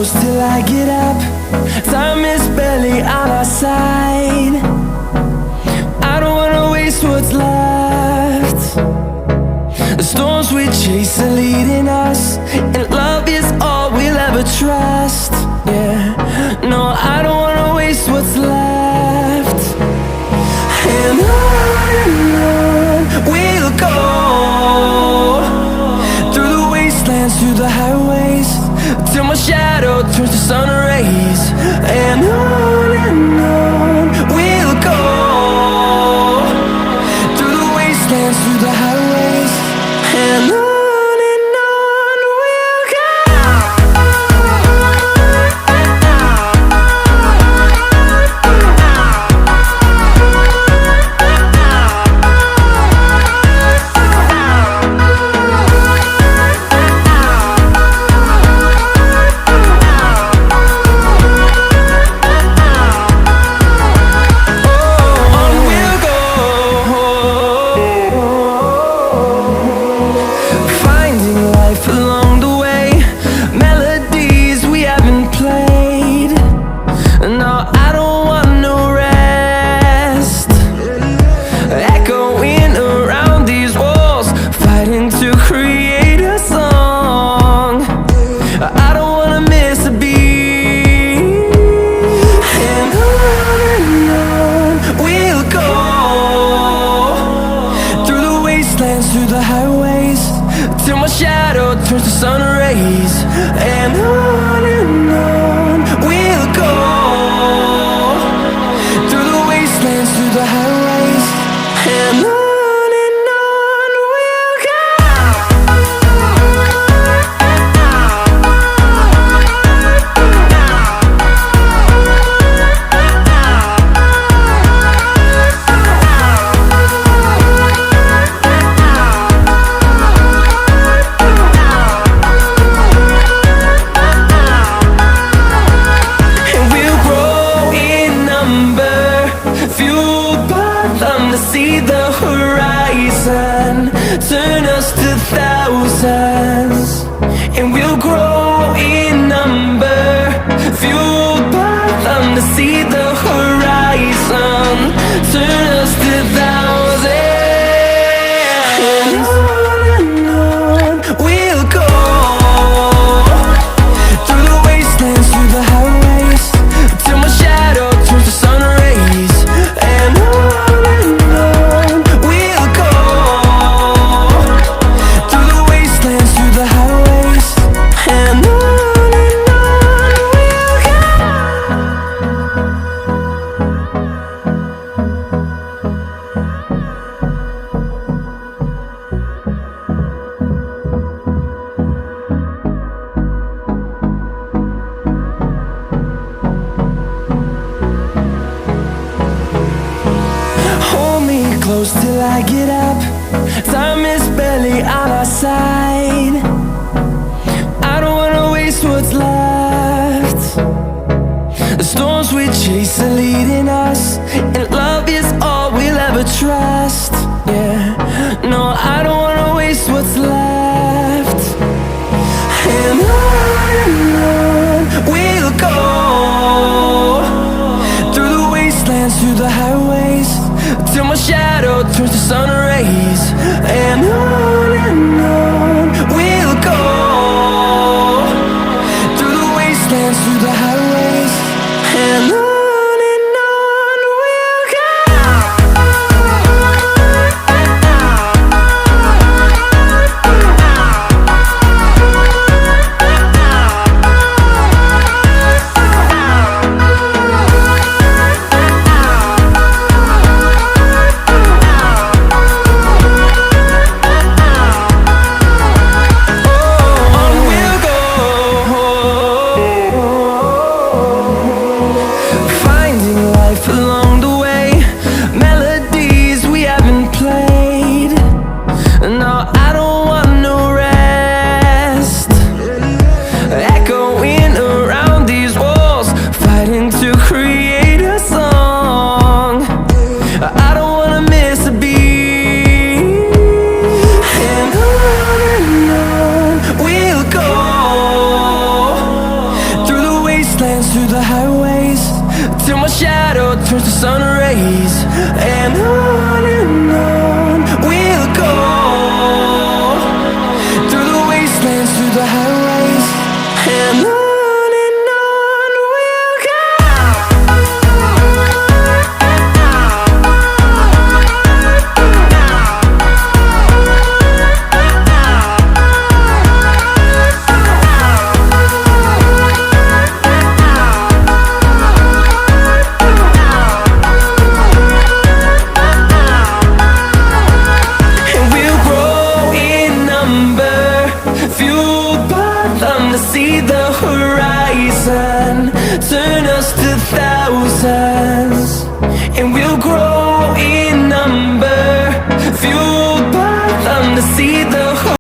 close till I get up. Time is barely on our side. I don't wanna waste what's left. The storms we chase are leading us, and love is all we'll ever trust. Yeah, no, I don't wanna waste what's left. And on we'll go, through the wastelands, through the highways, till my shadow turns to sun rays. And on we'll go, through the wastelands, through the highways, and on we'll go. Through the highways, till my shadow turns to sun rays. And on we'll go, through the wastelands, through the highways, and on we'll go. See the horizon, turn us to thousands, and we'll grow in number, fueled by them. To see the horizon, turn us to thousands, and on we'll go, through the wastelands, through the highways, till my shadow turns to sun rays. And close till I get up. Time is barely on our side. I don't wanna waste what's left. The storms we chase are leading us, and love is all we'll ever trust. Yeah, no, I don't wanna waste what's left. And on we'll go, through the wastelands, through the highways, till my shadow turns to sun rays. And on we'll go, through the wastelands, through the highways, and on we'll go. Through till my shadow turns to sun rays. And on